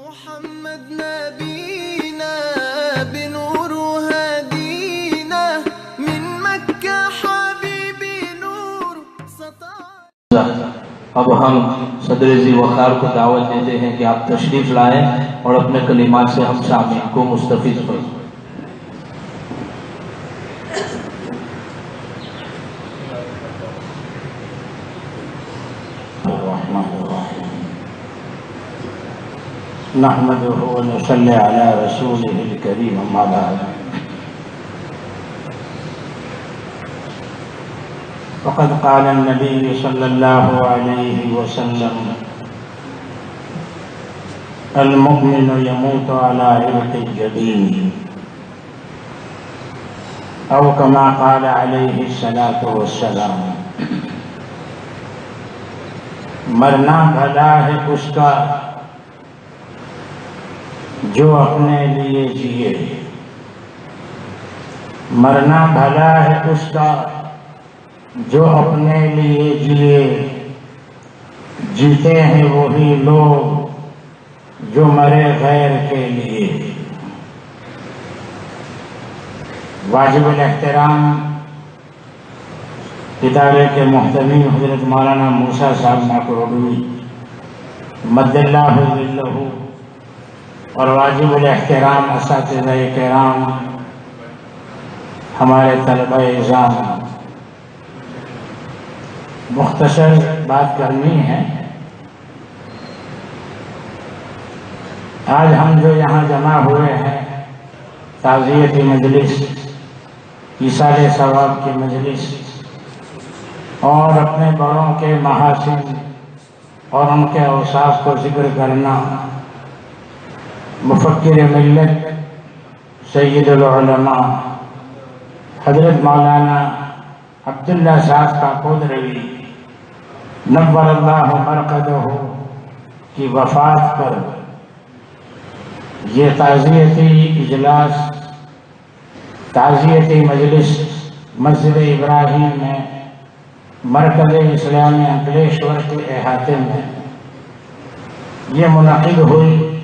محمد نبينا بنور هدينا من مكة حبيبي نور سطع. اب ہم صدر ذی وقار کو دعوت دیتے ہیں کہ آپ تشریف لائیں اور اپنے کلمات سے ہم سامعین کو مستفیض کریں. نحمده ونصلي على رسوله الكريم اما بعد فقد قال النبي صلى الله عليه وسلم المؤمن يموت على عرق الجبين او كما قال عليه الصلاة والسلام. مرنا بھلا ہے اس کا جو اپنے لیے جیے، مرنا بھلا ہے اس کا جو اپنے لیے جیے، جیتے ہیں وہی لوگ جو مرے غیر کے لیے. واجب الاحترام ادارے کے محتمین حضرت مولانا موسیٰ صاحب ناکروڈوی مد اللہ ظلہ، اور واجب الاحترام اساتذہ کرام، ہمارے طلبہ اعزاز، مختصر بات کرنی ہے. آج ہم جو یہاں جمع ہوئے ہیں، تعزیتی مجلس، ایصال ثواب کی مجلس، اور اپنے بڑوں کے محاسن اور ان کے اوصاف کو ذکر کرنا، مفکر ملت سید العلماء حضرت مولانا عبداللہ صاحب کاکودروی نور اللہ مرقدہ کی وفات پر یہ تعزیتی اجلاس، تعزیتی مجلس مسجد ابراہیم میں مرکز اسلامی انکلیشور کے احاطے میں یہ منعقد ہوئی.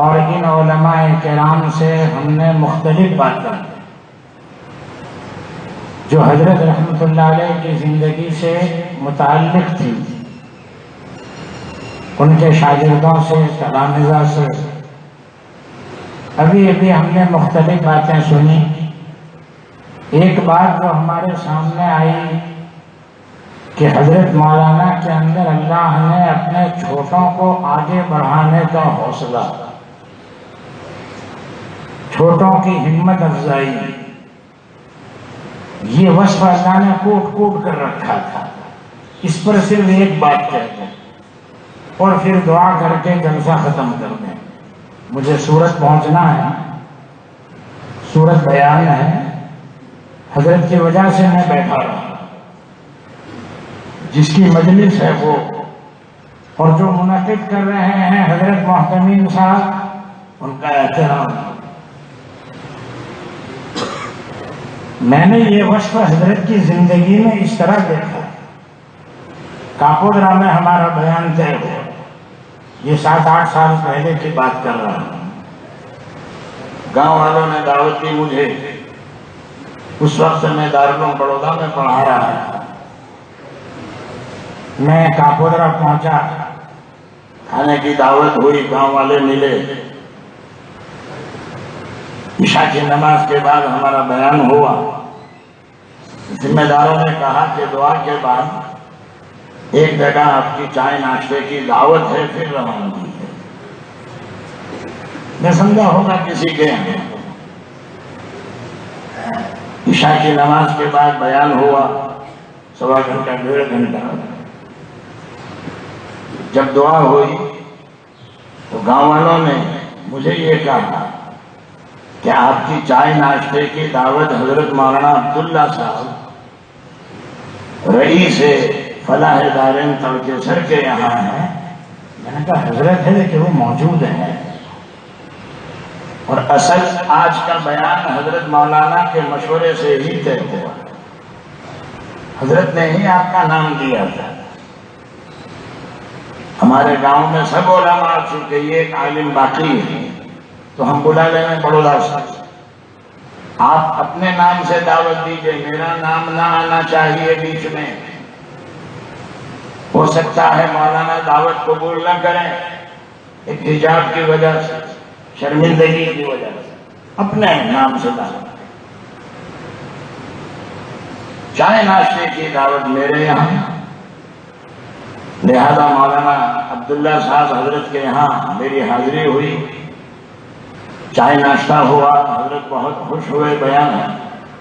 اور ان علماء کرام سے ہم نے مختلف باتیں جو حضرت رحمت اللہ علیہ کی زندگی سے متعلق تھی، ان کے شاگردوں سے، تلامذہ سے، ابھی ہم نے مختلف باتیں سنی. ایک بات جو ہمارے سامنے آئی کہ حضرت مولانا کے اندر اللہ نے اپنے چھوٹوں کو آگے بڑھانے کا حوصلہ، چھوٹوں کی ہمت افزائی، یہ وصف اللہ نے کوٹ کوٹ کر رکھا تھا. اس پر صرف ایک بات کہتے ہیں اور پھر دعا کر کے جلسہ ختم کر دیں. مجھے سورت پہنچنا ہے، سورت بیان ہے، حضرت کی وجہ سے میں بیٹھا رہا. جس کی مجلس ہے وہ، اور جو منعقد کر رہے ہیں حضرت محتمین صاحب، ان کا احترام. میں نے یہ وصف حضرت کی زندگی میں اس طرح دیکھا. کاکودرا میں ہمارا بیان طے ہوا، یہ 7-8 سال پہلے کی بات کر رہا ہوں. گاؤں والوں نے دعوت دی مجھے، اس وقت میں دارالعلوم بڑودہ میں پڑھا رہا تھا. میں کاکودرا پہنچا، کھانے کی دعوت ہوئی، گاؤں والے ملے. عشاء کی نماز کے بعد ہمارا بیان ہوا. ذمہ داروں نے کہا کہ دعا کے بعد ایک جگہ آپ کی چائے ناشتے کی دعوت ہے، پھر روانگی ہے. میں سمجھا ہوگا کسی کے یہاں. عشاء کی نماز کے بعد بیان ہوا، 1.25 گھنٹہ 1.5 گھنٹہ. جب دعا ہوئی تو گاؤں والوں نے مجھے یہ کہا کہ آپ کی چائے ناشتے کی دعوت حضرت مولانا عبداللہ صاحب رئیس فلاح دارین تڑکیسر کے یہاں ہے. میں نے کہا حضرت ہے کہ وہ موجود ہیں، اور اصل آج کا بیان حضرت مولانا کے مشورے سے ہی طے ہوا. حضرت نے ہی آپ کا نام دیا تھا. ہمارے گاؤں میں سب علماء چونکہ یہ ایک عالم باقی ہے تو ہم بلا لیں گے بڑودا سے. آپ اپنے نام سے دعوت دیجئے، میرا نام نہ آنا چاہیے بیچ میں. ہو سکتا ہے مولانا دعوت قبول نہ کریں ایک حجاب کی وجہ سے، شرمندگی کی وجہ سے. اپنے نام سے دعوت، چائے ناشتے کی دعوت میرے یہاں، لہذا مولانا عبداللہ صاحب حضرت کے یہاں میری حاضری ہوئی، چائے ناشتہ ہوا، حضرت بہت خوش ہوئے. بیان ہے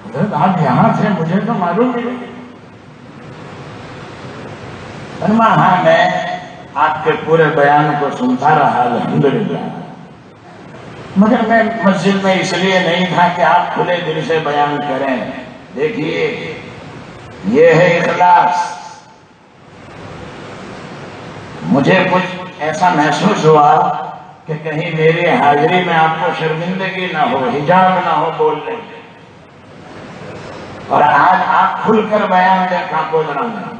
حضرت آپ یہاں سے، مجھے تو معلوم نہیں. ہاں میں آپ کے پورے بیان کو سنتا رہا الحمدللہ، مگر میں مسجد میں اس لیے نہیں تھا کہ آپ کھلے دل سے بیان کریں. دیکھیے یہ ہے اخلاص. مجھے کچھ ایسا محسوس ہوا کہ کہیں میری حاضری میں آپ کو شرمندگی نہ ہو، حجاب نہ ہو بولنے کی. اور آج آپ کھل کر بیان دیں کاکودرا میں.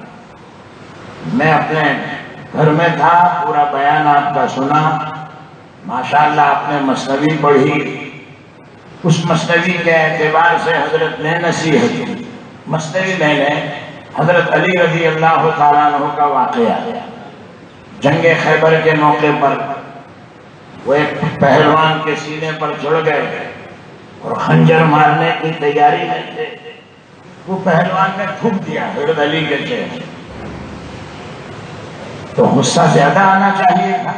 میں اپنے گھر میں تھا، پورا بیان آپ کا سنا. ماشاءاللہ آپ نے مثنوی پڑھی، اس مثنوی کے اعتبار سے حضرت نے نصیحت کی. مثنوی میں نے حضرت علی رضی اللہ تعالیٰ عنہ کا واقعہ، جنگ خیبر کے موقع پر وہ ایک پہلوان کے سینے پر چڑھ گئے اور خنجر مارنے کی تیاری میں تھے. وہ پہلوان نے تھوک دیا حضرت علی کے چہرے. تو غصہ زیادہ آنا چاہیے تھا،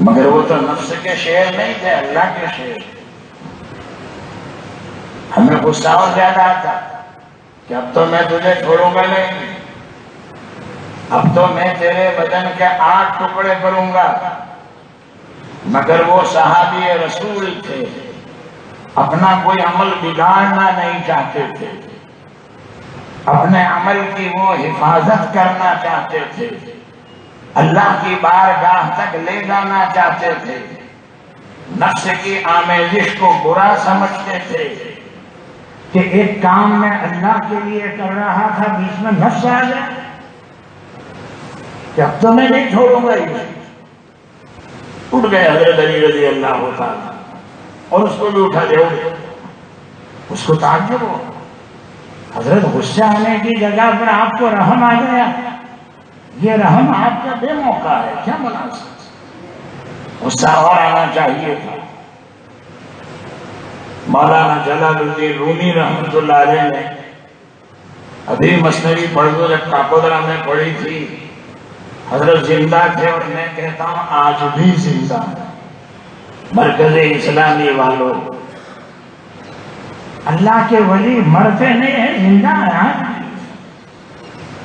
مگر وہ تو نفس کے شعر نہیں تھے، اللہ کے شعر. ہمیں غصہ اور زیادہ آتا کہ اب تو میں تجھے چھوڑوں گا نہیں، اب تو میں تیرے بدن کے 8 ٹکڑے کروں گا. مگر وہ صحابی رسول تھے، اپنا کوئی عمل بگاڑنا نہیں چاہتے تھے، اپنے عمل کی وہ حفاظت کرنا چاہتے تھے، اللہ کی بارگاہ تک لے جانا چاہتے تھے. نفس کی آمیزش کو برا سمجھتے تھے کہ ایک کام میں اللہ کے لیے کر رہا تھا، بیچ میں نفس آ جائے کہ اب تو میں نہیں چھوڑوں گا. اٹھ گئے حضرت علی رضی اللہ تعالیٰ اور اس کو بھی اٹھا دیا. اس کو تعجب ہو، حضرت غصہ آنے کی جگہ پر آپ کو رحم آ گیا. یہ رحم آپ کا بے موقع ہے، کیا مناسب؟ غصہ اور آنا چاہیے تھا. مولانا جلال الدین رومی رحمۃ اللہ علیہ نے ابھی مثنوی پڑھو جب کاکودرا میں پڑھی تھی. حضرت زندہ تھے اور میں کہتا ہوں آج بھی زندہ ہے. مرکز اسلامی والوں، اللہ کے ولی مرتے نہیں ہیں، زندہ ہیں.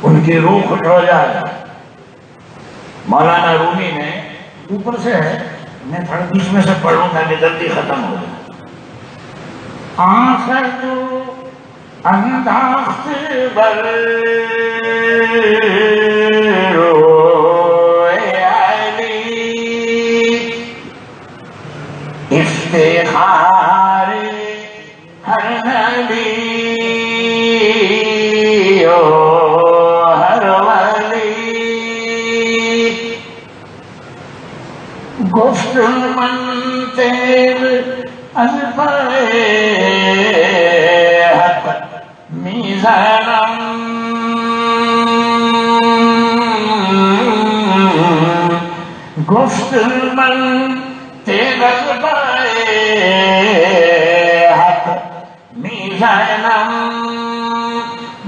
ان کی روح خوش ہو جائے. مولانا رومی نے اوپر سے ہے، میں تھوڑا بیچ میں سے پڑھوں تاکہ جلدی ختم ہو جائے. آخر تو انداخت بر افتخار ہر نبی ہر ولی گفت من تیر از پائے حق میزانم گفت من تیر از پائے حق میزانم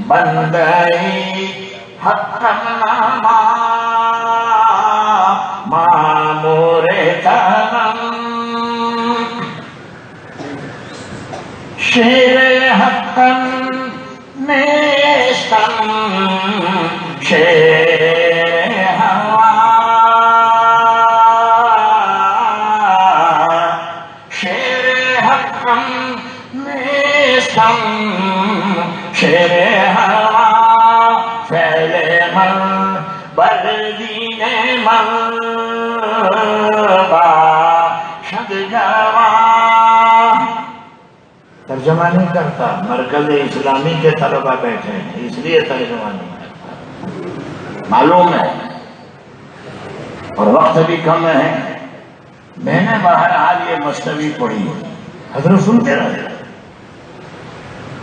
بندائی حقم ناما مامور تنم شیر حقم نیستم شیر ہوا شیر حقم نیستم شیر ہوا فعل من بردین من باشد جوان. ترجمہ نہیں کرتا، مرکز اسلامی کے طلبہ بیٹھے ہیں اس لیے ترجمہ نہیں کرتا. معلوم ہے اور وقت بھی کم ہے. میں نے بہرحال یہ مستوی پڑھی. حضرت سنتے رہے.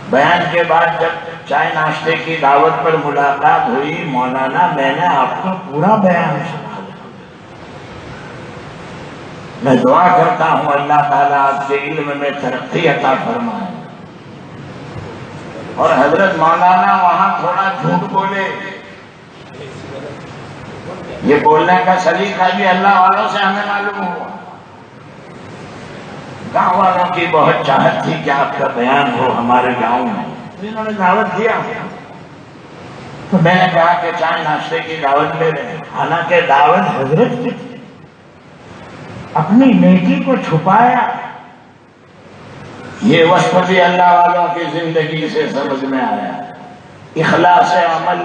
بیان کے بعد جب چائے ناشتے کی دعوت پر ملاقات ہوئی، مولانا میں نے آپ کو پورا بیان سنا. میں دعا کرتا ہوں اللہ تعالیٰ آپ کے علم میں ترقی عطا فرمائے. اور حضرت مولانا وہاں تھوڑا جھوٹ بولے. یہ بولنے کا سلیقہ بھی اللہ والوں سے ہمیں معلوم ہوا. گاؤں والوں کی بہت چاہت تھی کہ آپ کا بیان ہو ہمارے گاؤں میں. انہوں نے دعوت دیا تو میں نے کہا کہ چائے ناشتے کی دعوت لے رہے ہیں. حالانکہ دعوت حضرت کی تھی. اپنی نیکی کو چھپایا. یہ وصف بھی اللہ والوں کی زندگی سے سمجھ میں آیا. اخلاص عمل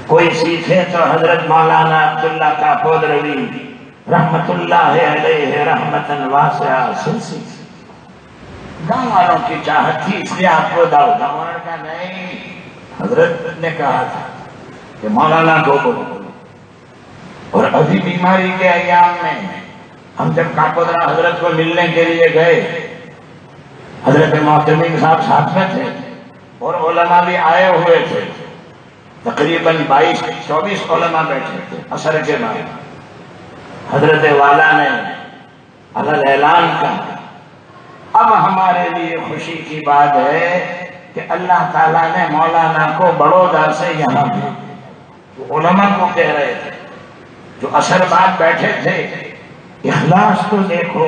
کوئی سیکھے تو حضرت مولانا عبداللہ کاکودروی رحمت اللہ علیہ رحمتاً واسعہ سے سیکھے. گاؤں والوں کی چاہت تھی اس لیے آپ کو دعوت. ہمارے کا نہیں، حضرت نے کہا تھا کہ مولانا کو بولو. اور ابھی بیماری کے ایام میں ہم جب کاکودرا حضرت کو ملنے کے لیے گئے، حضرت معتمین صاحب ساتھ میں تھے اور علماء بھی آئے ہوئے تھے. تقریباً 22-24 علماء بیٹھے تھے. عصر کے بعد حضرت والا نے علل اعلان کہا اب ہمارے لیے خوشی کی بات ہے کہ اللہ تعالیٰ نے مولانا کو بڑودہ سے یہاں بھیجا. وہ علماء کو کہہ رہے تھے جو عصر بعد بیٹھے تھے، اخلاص تو دیکھو،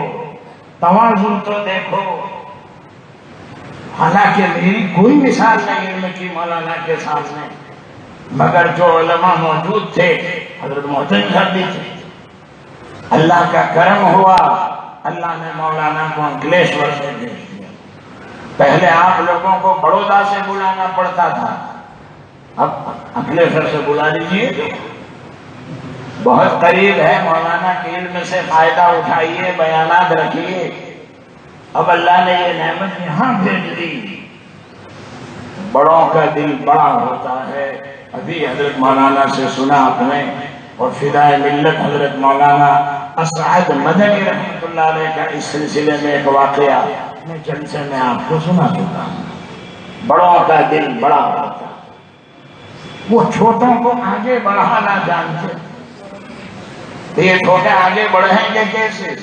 تواضع تو دیکھو. حالانکہ میری کوئی مثال نہیں علم کی مولانا کے سامنے، مگر جو علماء موجود تھے حضرت محترم صاحب بھی تھے. اللہ کا کرم ہوا، اللہ نے مولانا کو انکلیشور سے بھیج دیا. پہلے آپ لوگوں کو بڑودہ سے بلانا پڑتا تھا، اب انکلیشور سے بلا لیجیے. بہت قریب ہے. مولانا کے علم سے فائدہ اٹھائیے، بیانات رکھیے. اب اللہ نے یہ نعمت یہاں بھیج دی. بڑوں کا دل بڑا ہوتا ہے. ابھی حضرت مولانا سے سنا آپ نے. اور فدائے ملت حضرت مولانا اسعد مدنی رحمت اللہ علیہ کا اس سلسلے میں ایک واقعہ میں جلسے میں آپ کو سنا چکا ہوں. بڑوں کا دل بڑا ہوتا ہے. وہ چھوٹوں کو آگے بڑھانا جانتے. یہ چھوٹے آگے بڑھیں گے کیسے؟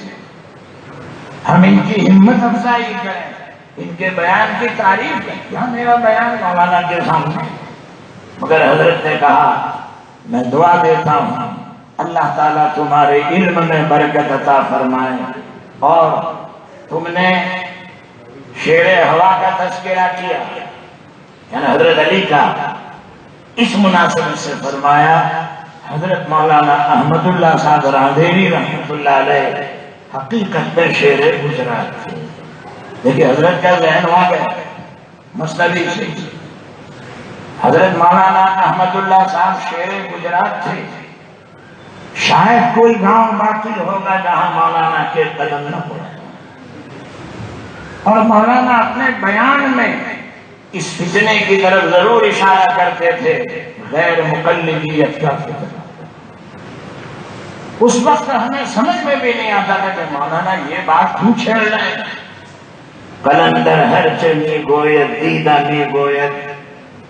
ہم ان کی ہمت افزائی کریں، ان کے بیان کی تعریف کریں. کیا میرا بیان مولانا کے سامنے؟ مگر حضرت نے کہا میں دعا دیتا ہوں اللہ تعالیٰ تمہارے علم میں برکت عطا فرمائے. اور تم نے شیر ہوا کا تذکرہ کیا، یعنی حضرت علی کا. اس مناسبت سے فرمایا حضرت مولانا احمد اللہ صاحب راندھیری رحمت اللہ علیہ حقیقت میں شیر گجرات تھے. دیکھیے حضرت کا ذہن وہاں گیا مثنوی سے. حضرت مولانا احمد اللہ صاحب شیر گجرات تھے. شاید کوئی گاؤں باقی ہوگا جہاں مولانا کے قدم نہ پڑے. اور مولانا اپنے بیان میں اس فتنے کی طرف ضرور اشارہ کرتے تھے، غیر مقلدیت کا فتنہ. اس وقت ہمیں سمجھ میں بھی نہیں آتا تھا کہ مولانا یہ بات کیوں چھیڑ رہے ہیں. قلندر ہر چمی گوید دیدہ می گوید.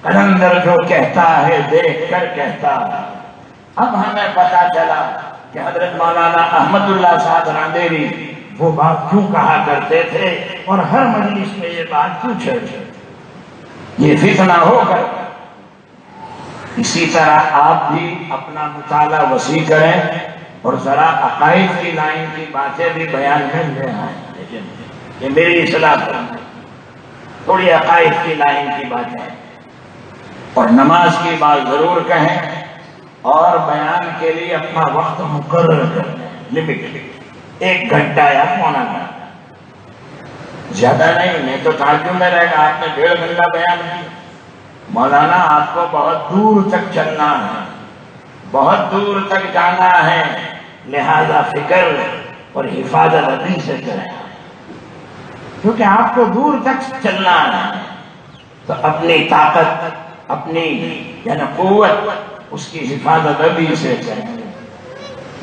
قلندر جو کہتا ہے دیکھ کر کہتا. اب ہمیں پتا چلا کہ حضرت مولانا احمد اللہ صاحب راندھیری وہ بات کیوں کہا کرتے تھے اور ہر مجلس میں یہ بات کیوں چھیڑتے. یہ فتنہ ہو کر. اسی طرح آپ بھی اپنا مطالعہ وسیع کریں اور ذرا عقائد کی لائن کی باتیں بھی بیان میں لے آئیں. یہ میری اصلاح کریں، تھوڑی عقائد کی لائن کی باتیں اور نماز کی بات ضرور کہیں. اور بیان کے لیے اپنا وقت مقرر کریں، لمٹ 1 گھنٹہ یا پونا گھنٹہ، زیادہ نہیں. میں تو تعجب میں رہے گا آپ نے 1.5 گھنٹہ بیان کیا. مولانا آپ کو بہت دور تک چلنا ہے، بہت دور تک جانا ہے، لہذا فکر اور حفاظت ابھی سے کریں. کیونکہ آپ کو دور تک چلنا ہے تو اپنی طاقت، اپنی یعنی قوت، اس کی حفاظت ابھی سے کریں.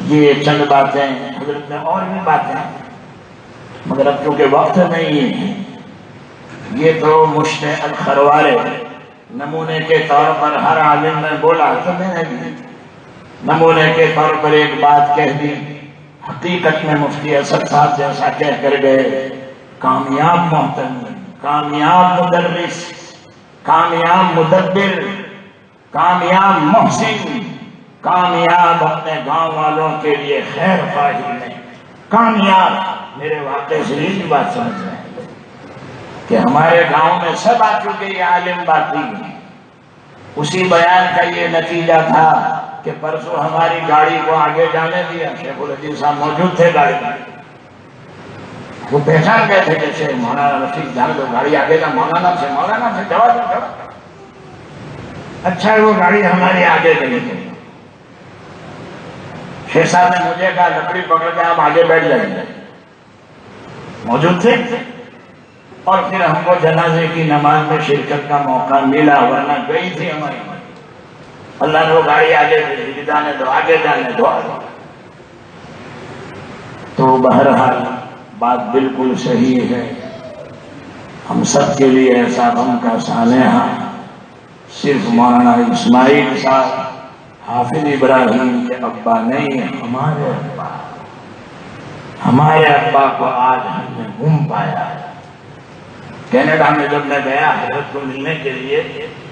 یہ چند باتیں حضرت نے اور بھی باتیں مگر اب چونکہ وقت نہیں ہے، یہ تو مشت الخروارے نمونے کے طور پر ہر عالم نے بولا تو میں نے بھی نمونے کے طور پر ایک بات کہہ دی۔ حقیقت میں مفتی اسد صاحب جیسا کہہ کر گئے، کامیاب محترم، کامیاب مدرس، کامیاب مدبر، کامیاب محسن، کامیاب اپنے گاؤں والوں کے لیے خیر خواہی میں کامیاب۔ میرے واقعے سے یہ بات سمجھ رہے ہیں کہ ہمارے گاؤں میں سب آ چکے یہ عالم باقی ہیں۔ اسی بیان کا یہ نتیجہ تھا کہ پرسوں ہماری گاڑی کو آگے جانے دیا، شیخ العزیز صاحب موجود تھے گاڑی میں، وہ پہچان گئے تھے جیسے مولانا رفیق جان دو گاڑی آگے جا، مولانا سے جواب دو۔ اچھا وہ گاڑی ہماری آگے گئی تھی، شیخ صاحب نے مجھے کہا لکڑی پکڑ کے آپ آگے بیٹھ جائیں، موجود تھے، اور پھر ہم کو جنازے کی نماز میں شرکت کا موقع ملا، ورنہ گئی تھی ہماری۔ اللہ نے وہ گاڑی آگے جانے دو، آگے جانے دو۔ تو بہرحال بات بالکل صحیح ہے، ہم سب کے لیے ایسا غم کا سانحہ صرف مولانا اسماعیل صاحب حافظ ابراہیم کے ابا نہیں ہے، ہمارے ابا کو آج ہم نے گم پایا ہے۔ کینیڈا میں جب میں گیا حضرت کو ملنے کے لیے،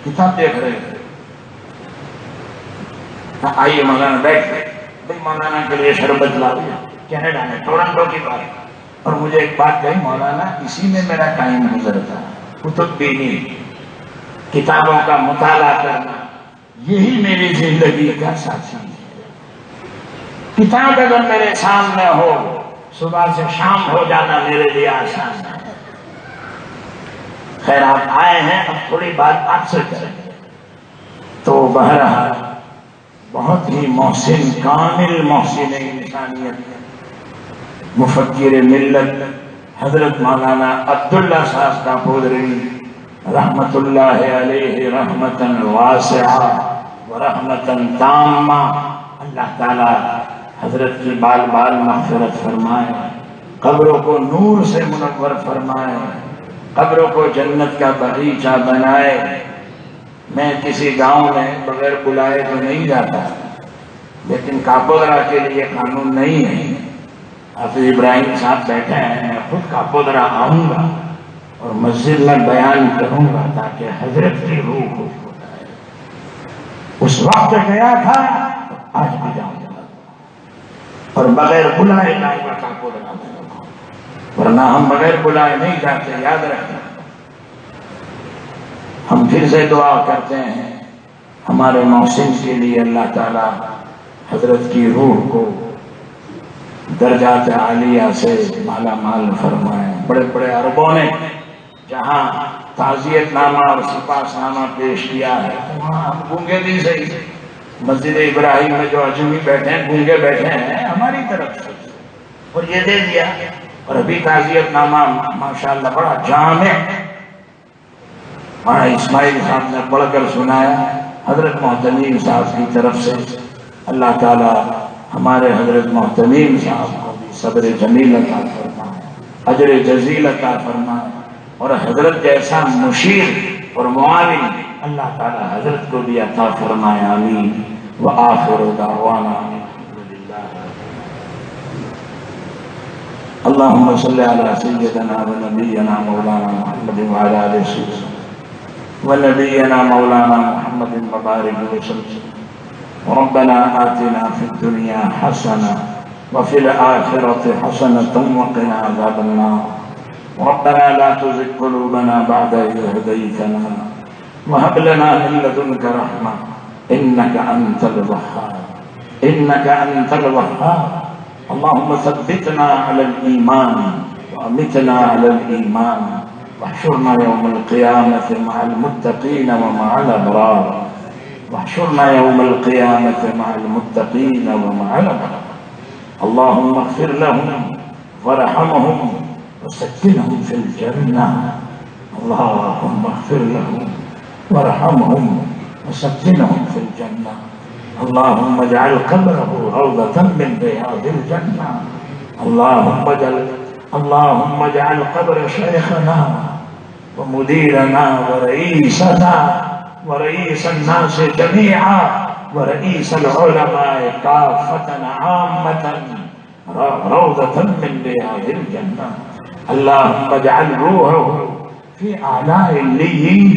کتاب دیکھ رہے تھے، آئیے مولانا بیٹھ گئے، بھائی مولانا کے لیے شربت لا دیا، کینیڈا میں ٹورنٹو کی بات، اور مجھے ایک بات کہی، مولانا اسی میں میرا ٹائم گزرتا، کتب بینی، کتابوں کا مطالعہ کرنا، یہی میری زندگی کا ساتھی ہے۔ کتاب اگر میرے سامنے ہو، صبح سے شام ہو جانا میرے لیے آسان ہے۔ خیر آپ آئے ہیں، اب تھوڑی بات آپ سے کریں۔ تو بہرحال بہت ہی محسن، کامل محسن انسانیت، مفکر ملت حضرت مولانا عبداللہ صاحب کاپودری رحمت اللہ علیہ رحمتاً واسعہ ورحمتاً تامہ، اللہ تعالی حضرت کی بال بال مغفرت فرمائے، قبروں کو نور سے منور فرمائے، قبروں کو جنت کا باغیچہ بنائے۔ میں کسی گاؤں میں بغیر بلائے تو نہیں جاتا، لیکن کاپودرا کے لیے قانون نہیں ہے۔ حافظ ابراہیم صاحب بیٹھے ہیں، میں خود کاپودرا آؤں گا اور مسجد میں بیان کروں گا تاکہ حضرت کی روح خوش ہو جائے۔ اس وقت گیا تھا، آج بھی جاؤں گا، اور بغیر بلائے جاؤں گا کاپودرا میں، ورنہ ہم بغیر بلائے نہیں جاتے، یاد رکھنا۔ ہم پھر سے دعا کرتے ہیں ہمارے محسن کے لیے، اللہ تعالی حضرت کی روح کو درجات عالیہ سے مالا مال فرمائے۔ بڑے بڑے عربوں نے جہاں تعزیت نامہ اور سپاس نامہ پیش کیا ہے، وہاں ہم گونگے بھی صحیح، مسجد ابراہیم میں جو اجمی بیٹھے ہیں، گونگے بیٹھے ہیں ہماری طرف سے، اور یہ دے دیا۔ اور ابھی تعزیت نامہ ماشاءاللہ بڑا جامع مولانا اسماعیل صاحب نے پڑھ کر سنایا حضرت محتمیم صاحب کی طرف سے۔ اللہ تعالی ہمارے حضرت محتمیم صاحب کو بھی صبر جمیل عطا فرمائے، اجر جزیل عطا فرمائے، اور حضرت جیسا مشیر اور معاون اللہ تعالی حضرت کو بھی عطا فرمائے، آمین۔ وآخر دعوانا الحمدللہ۔ اللہم صلی علی سیدنا و نبینا مولانا محمد وعلی آلہ سیدنا ونبينا مولانا محمد مبارك وسلم۔ ربنا آتنا في الدنيا حسنة وفي الآخرة حسنة وقنا عذاب النار۔ ربنا لا تزغ قلوبنا بعد إذ هديتنا وهب لنا من لدنك رحمة إنك أنت الوهاب، إنك أنت الوهاب۔ اللهم ثبتنا على الإيمان وأمتنا على الإيمان، واحشرنا يوم القيامة مع المتقين ومع الأبرار، واحشرنا يوم القيامة مع المتقين ومع الأبرار۔ اللهم اغفر لهم وارحمهم وسكنهم في الجنة، اللهم اغفر لهم وارحمهم وسكنهم في الجنة، اللهم اجعل قبره روضة من رياض الجنة. اللهم اجعل قبر شيخنا ومديرنا ورئيسنا ورئيس الناس جميعا ورئيس العلماء كافة عامة روضة من رياض الجنة. اللهم اجعل روحه في أعلاء الليين.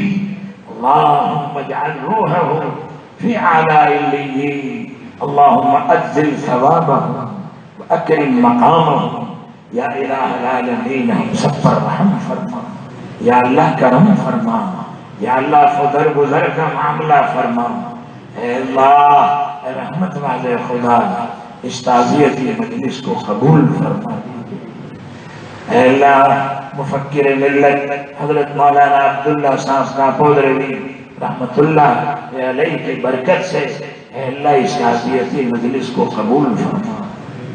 اللهم اجعل روحه في أعلاء الليين. اللهم أجزل ثوابه وأكرم مقامه. یا الہ العالمین ہم سب پر رحم فرما، یا اللہ کرم فرما، یا اللہ فدر گزر کا معاملہ فرما. اے اللہ، اے رحمت والے خدا، اس تعزیتی مجلس کو قبول فرما. اے اللہ، مفکر ملت حضرت مولانا عبداللہ صاحب کا پودروی رحمت اللہ علیہ کی برکت سے اے اللہ اس تعزیتی مجلس کو قبول فرما.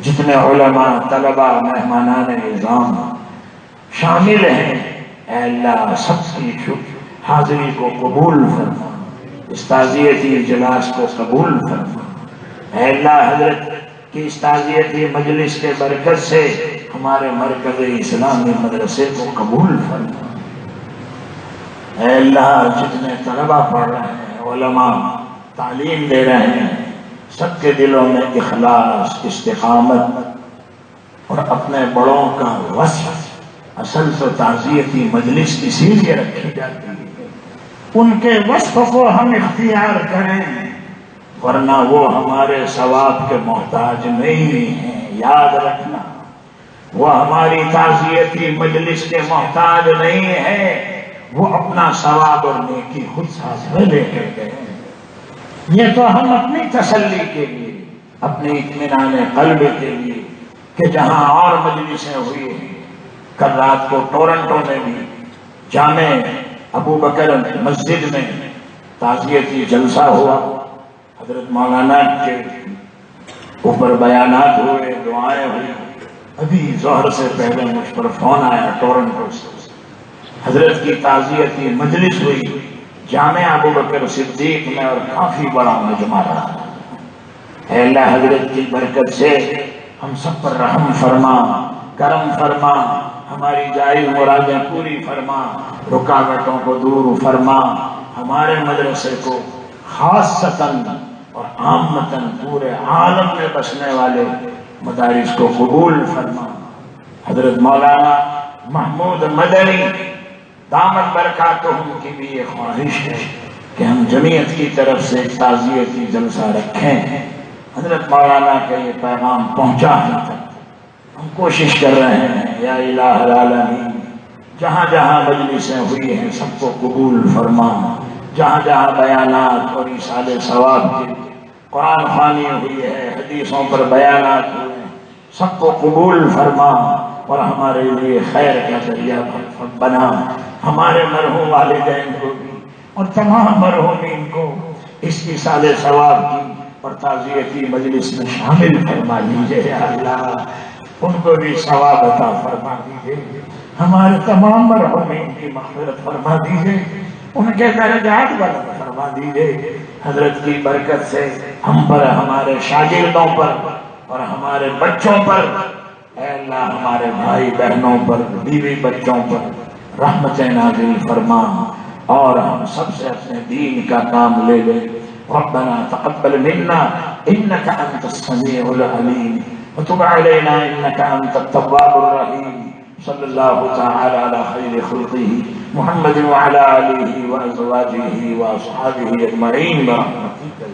جتنے علماء، طلباء، مہمانان نظام شامل ہیں اے اللہ سب کی حاضری کو قبول فرما، اس تعزیتی اجلاس کو قبول فرما. اے اللہ حضرت کی اس تعزیتی مجلس کے برکت سے ہمارے مرکز اسلامی مدرسے کو قبول فرما. اے اللہ جتنے طلباء پڑھ رہے ہیں، علماء تعلیم دے رہے ہیں، سب کے دلوں میں اخلاص، استقامت اور اپنے بڑوں کا وصف. اصل تو تعزیتی مجلس اسی لیے رکھی جاتی ہے، ان کے وصف کو ہم اختیار کریں، ورنہ وہ ہمارے ثواب کے محتاج نہیں ہیں. یاد رکھنا، وہ ہماری تعزیتی مجلس کے محتاج نہیں ہے، وہ اپنا ثواب اور نیکی خود ساتھ میں لے کر گئے. یہ تو ہم اپنی تسلی کے لیے، اپنے اطمینان قلب کے لیے کہ جہاں اور مجلسیں ہوئی ہیں. کل رات کو ٹورنٹو میں بھی جامع ابو بکر مسجد میں تعزیتی جلسہ ہوا. حضرت مولانا کے اوپر بیانات ہوئے، دعائیں ہوئی. ابھی ظہر سے پہلے مجھ پر فون آیا ٹورنٹو سے، حضرت کی تعزیتی مجلس ہوئی جامع ابو بکر صدیق میں اور کافی بڑا مجمع رہا. اے اللہ حضرت کی برکت سے ہم سب پر رحم فرما، کرم فرما، ہماری جائز مرادیں پوری فرما، رکاوٹوں کو دور فرما. ہمارے مدرسے کو خاصتاً اور عامتاً پورے عالم میں بسنے والے مدارس کو قبول فرما. حضرت مولانا محمود مدنی دامت برکاتہم کی بھی یہ خواہش ہے کہ ہم جمعیت کی طرف سے تعزیتی جلسہ رکھیں. حضرت مولانا کا یہ پیغام پہنچا ہے تک ہم کوشش کر رہے ہیں. یا الہ العالمین، جہاں جہاں مجلسیں ہوئی ہیں سب کو قبول فرما. جہاں جہاں بیانات اور ایصال ثواب کی قرآن خوانی ہوئی ہے، حدیثوں پر بیانات ہوئے ہیں، سب کو قبول فرما اور ہمارے لیے خیر کا ذریعہ بنا. ہمارے مرحوم والدین کو بھی اور تمام مرحومین کو اس ایصال ثواب کی اور تعزیتی مجلس میں شامل فرما لیجیے. یا اللہ ان کو بھی ثواب عطا فرما دیجیے. ہمارے تمام مرحومین کی مغفرت فرما دیجیے، ان کے درجات بلند فرما دیجیے. حضرت کی برکت سے ہم پر، ہمارے شاگردوں پر اور ہمارے بچوں پر، اے اللہ ہمارے بھائی بہنوں پر، بیوی بچوں پر رحمت نازل فرما اور ہم سب سے اپنے دین کا کام لے لے. ربنا تقبل منا انك انت السميع العليم وتب علينا انك انت التواب الرحيم. صلی اللہ تعالی علی خیر خلقه محمد وعلى آله وازواجه واصحابه اجمعین برحمتك.